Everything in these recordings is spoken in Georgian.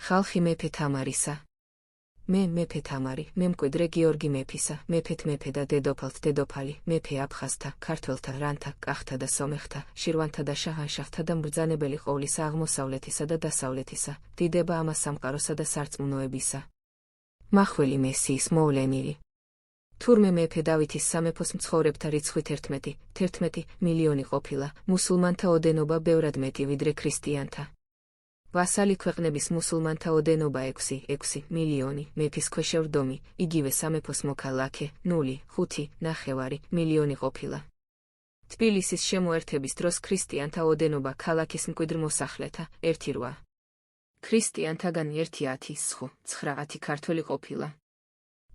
ხალხი მეფე თამარისა. მე მეფე თამარი, მე მკვიდრე გიორგი მეფისა, მეფეთ მეფე და დედოფალთ დედოფალი, მეფე აფხაზთა, ქართველთა, რანთა, კახთა და სომეხთა, შირვანთა და შაჰანშაჰთა და მბრძანებელი ყოვლისა აღმოსავლეთისა და დასავლეთისა, დიდება ამას სამყაროსა და სარწმუნოებისა. მახვილი მესიის მოვლენილი. თურმე მეფე დავითის სამეფოს მცხოვრებთა რიცხვით 11 მილიონი ყოფილა, მუსულმანთა ოდენობა ბევრად მეტი ვიდრე ქრისტიანთა. ვასალი ქვეყნების მუსულმანთა ოდენობა 6 მილიონი, მეფის ქვეშევრდომი, იგივე სამეფოს მოქალაქე 0.5 მილიონი ყოფილა. თბილისის შემოერთების დროს ქრისტიანთა ოდენობა ქალაქის მკვიდრ მოსახლეთა 1.8. ქრისტიანთაგან 1.9 ქართველი ყოფილა.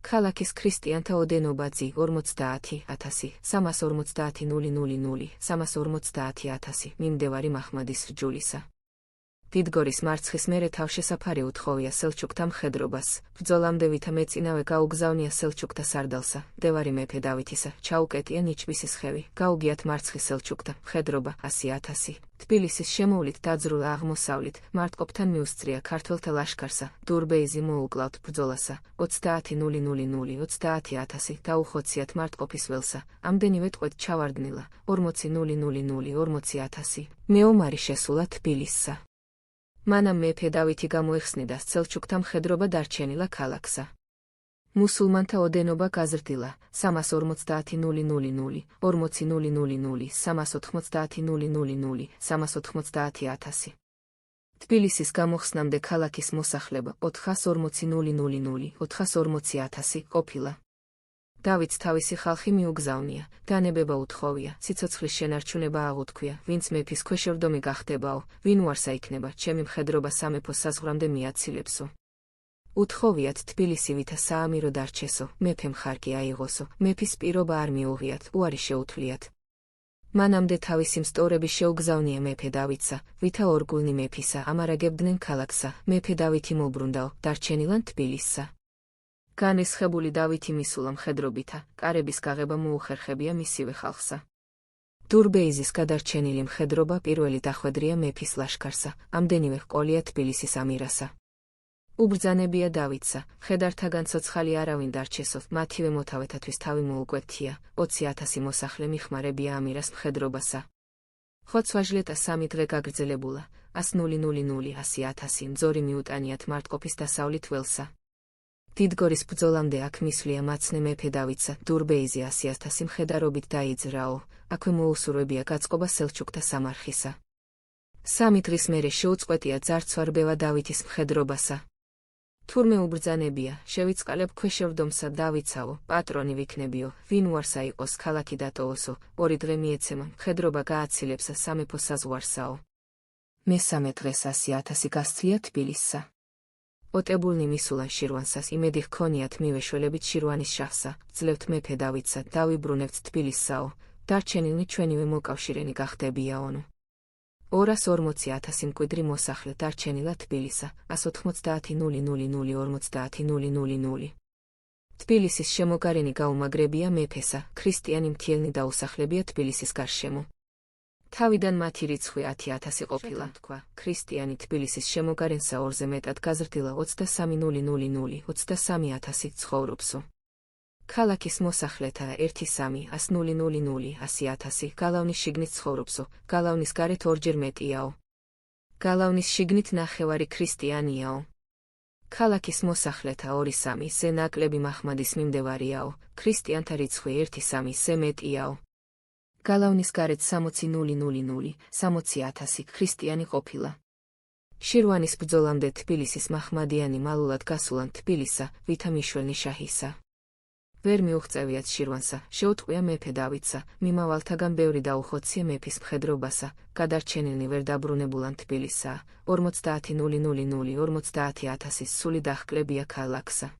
ქალაქის ქრისტიანთა ოდენობა ძი 50,000, 350,000, 350,000 მიმდევარი მაჰმადის რჯულისა. დიდგორის მარცხის მერე თავშესაფარი უთხოვია სელჩუკთა მხედრობას, ბრძოლამდე ვითა მეწინავე გაუგზავნია სელჩუკთა სარდალსა, დევარი მეფე დავითისა, ჩაუკეტია ნიჩბისის ხევი, გაუგიათ მარცხის სელჩუკთა მხედრობა 100,000. თბილისის შემოვლით დაძრულა აღმოსავლით, მარტყოფთან მიუსწრია ქართველთა ლაშქარსა, დურბეიზი მოუკლავთ ბრძოლასა, 30,000, 30,000 დაუხოციათ მარტყოფის ველსა, ამდენივე ტყვედ ჩავარდნილა, 40,000, 40,000. მეომარი შესულა თბილისსა. მანამ მეფე დავითი გამოეხსნიდა სელჩუკთა მხედრობა დარჩენილა ქალაქსა. მუსულმანთა ოდენობა გაზრდილა 350,000, 40,000, 390,000, 390,000. თბილისის გამოხსნამდე ქალაქის მოსახლეობა 440,000, 440,000 ყოფილა. დავითს თავისი ხალხი მიუგზავნია, დანებება უთხოვია, სიცოცხლის შენარჩუნება აღუთქვია, ვინც მეფის ქვეშევრდომი გახდებაო, ვინ უარსა იქნება, ჩემი მხედრობა სამეფოს საზღვრამდე მიაცილებსო. უთხოვიათ თბილისი ვითა საამირო დარჩესო, მეფემ ხარკი აიღოსო, მეფის პირობა არ მიუღიათ, უარი შეუთვლიათ. მანამდე თავისი მსტოვრები შეუგზავნია მეფე დავითსა, ვითა ორგულნი მეფისა ამარაგებდნენ ქალაქსა, მეფე დავითი მოუბრუნდაო, დარჩენილან თბილისსა. განესხებული დავითი მისულა მხედრობითა, კარების გაღება მოუხერხებია მისივე ხალხსა. დურბეიზის გადარჩენილი მხედრობა პირველი დახვედრია მეფის ლაშქარსა, ამდენივე ჰყოლია თბილისის ამირასა. უბრძანებია დავითსა, მხედართაგან ცოცხალი არავინ დარჩესო, მათივე მოთავეთათვის თავი მოუკვეთია, 20,000 მოსახლე მიხმარებია ამირას მხედრობასა. ხოცვაჟლეტა 3 დღე გაგრძელებულა, 100,000, 100,000 მძორი მიუტანიათ მარტყოფის დასავლით ველსა. დიდგორის ბრძოლამდე აქ მისვლია მაცნე მეფე დავითსა, დურბეიზი 100,000 მხედარობით დაიძრაო, აქვე მოუსურვებია გაწყობა სელჩუკთა სამარხისა. 3 დღის მერე შეუწყვეტია ძარცვარბევა დავითის მხედრობასა. თურმე უბრძანებია, შევიწყალებ ქვეშევრდომსა დავითსაო, პატრონი ვიქნებიო, ვინ უარსა იყოს ქალაქი დატოვოსო, 2 დღე მიეცემა, მხედრობა გააცილებსა სამეფო საზღვარსაო. მესამე დღეს 100,000 გასცლია თბილისსა. ოტებულნი მისულან შირვანსას, იმედი ჰქონიათ მივეშველებით შირვანის შაჰსა, ძლევთ მეფე დავითსა, დავიბრუნებთ თბილისსაო, დარჩენილნი ჩვენივე მოკავშირენი გახდებიაონო. 240,000 მკვიდრი მოსახლე დარჩენილა თბილისსა, 180,000, 40,000. თბილისის შემოგარენი გაუმაგრებია მეფესა, ქრისტიანი მთიელნი დაუსახლებია თბილისის გარშემო. თავიდან მათი რიცხვი 10,000 ყოფილა, თქვა, ქრისტიანი თბილისის შემოგარენსა ორზე მეტად გაზრდილა 23,000, 23,000 ცხოვრობსო. ქალაქის მოსახლეთა 1,300,000, 100,000 გალავნის შიგნით ცხოვრობსო, გალავნის გარეთ ორჯერ მეტიაო. გალავნის შიგნით ნახევარი ქრისტიანიაო. ქალაქის მოსახლეთა 2/3-ზე ნაკლები მაჰმადის მიმდევარიაო, ქრისტიანთა რიცხვი 1/3-ზე მეტიაო. გალავნის გარეთ 60,000, 60,000 ქრისტიანი ყოფილა. შირვანის ბრძოლამდე თბილისის მაჰმადიანი მალულად გასულან თბილისსა, ვითა მიშველნი შაჰისა. ვერ მიუღწევიათ შირვანსა, შეუტყვია მეფე დავითსა, მიმავალთაგან ბევრი დაუხოცია მეფის მხედრობასა, გადარჩენილნი ვერ დაბრუნებულან თბილისსა, 50,000, 50,000 სული დაჰკლებია ქალაქსა.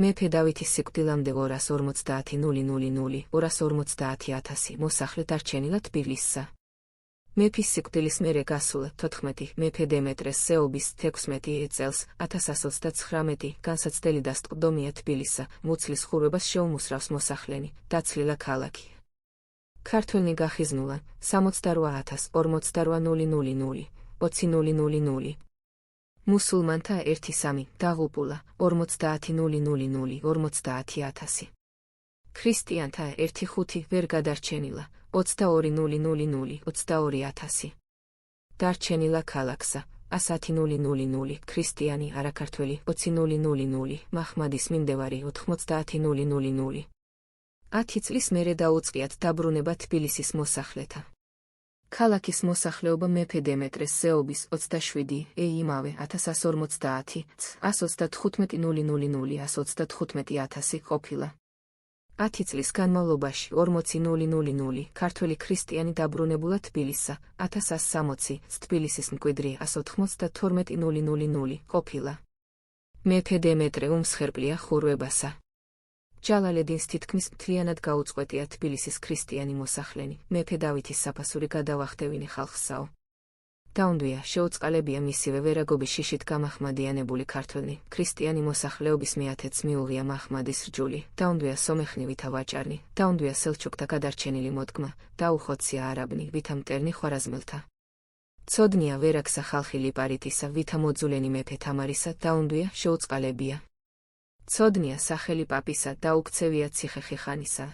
მეფე დავითის სიკვდილამდე 250,000, 250,000 მოსახლე დარჩენილა თბილისსა. მეფის სიკვდილის მერე გასულა 14 მეფე დემეტრეს სეობის 16 წელს 1129 განსაცდელი დასტყდომია თბილისსა, მუცლის ხურებას შეუმუსრავს მოსახლენი, დაცლილა ქალაქი. ქართველნი გახიზნულან 68,000, 48,000, 20,000. მუსულმანთა 1-3 დაღუპულა 50,000 50,000. ქრისტიანთა 1-5 ვერ გადარჩენილა 22,000 22,000. დარჩენილა ქალაქსა 100,000 ქრისტიანი არაქართველი 20,000 მაჰმადის მიმდევარი 90,000. 10 წლის მერე დაუწყიათ დაბრუნება თბილისის მოსახლეთა. ქალაქის მოსახლეობა მეფე დემეტრეს ზეობის 27 იმავე 1150 135,000 135,000 ყოფილა. 10 წლის განმავლობაში 40,000 ქართველი ქრისტიანი დაბრუნებულა თბილისსა 1160 თბილისის მკვიდრი 192,000 ყოფილა. მეფე დემეტრე უმსხერპლია ხურვებასა. ჯალალედინს თითქმის მთლიანად გაუწყვეტია თბილისის ქრისტიანი მოსახლენი, მეფე დავითის საფასური გადავახტევინე ხალხსაო. დაუნდვია, შეუწყალებია მისივე ვერაგობის შიშით გამაჰმადიანებული ქართველი, ქრისტიანი მოსახლეობის მეათეც მიუღია მაჰმადის რჯული, დაუნდვია სომეხნი ვითა ვაჭარნი, დაუნდვია სელჩუკთა გადარჩენილი მოდგმა, დაუხოცია არაბნი, ვითა მტერნი ხვარაზმელთა. ცოდნია ვერაგსა ხალხი ლიპარიტისა, ვითა მოძულენი მეფე თამარისა, დაუნდვია, შეუწყალებია. ცოდნია სახელი პაპისა და უკცევია ციხე ხიხანისა.